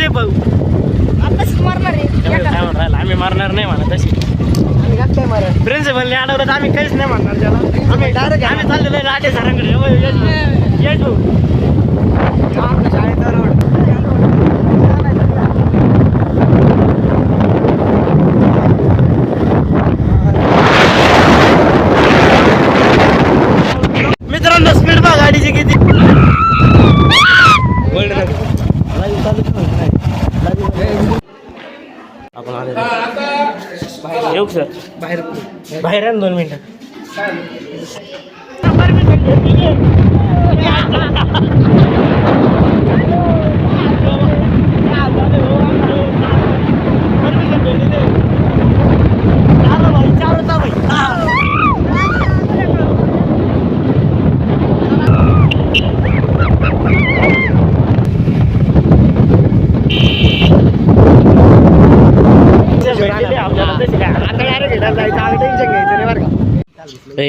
रे भाऊ आम्ही मारणार नाही म्हणा तशी प्रिन्सिपलने अडवलं आम्ही काहीच नाही म्हणणार त्याला आम्ही डायरेक्ट आम्ही चाललेलो लाटे सरांकडे येस भाऊ शाळेचा रोड मित्रांनो स्पीड बघा गाडीची किती आपण आले येऊ सर बाहेर बाहेर 2 मिनिटं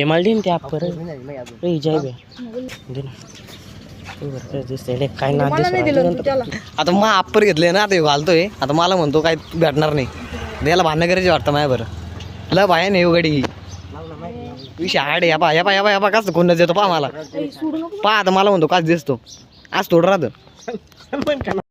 मला देईन ते आप काय ना आता मग अप्पर घेतले ना ते घालतोय आता मला म्हणतो काय भेटणार नाही याला भांडणं करायची वाटतं माझ्या बरं ल बाया नाही गाडी ही विषय हाड या पा या पा या पा या पा कसं कोणच देतो पा मला पा आता मला म्हणतो काच दिसतो आज थोडं राहतं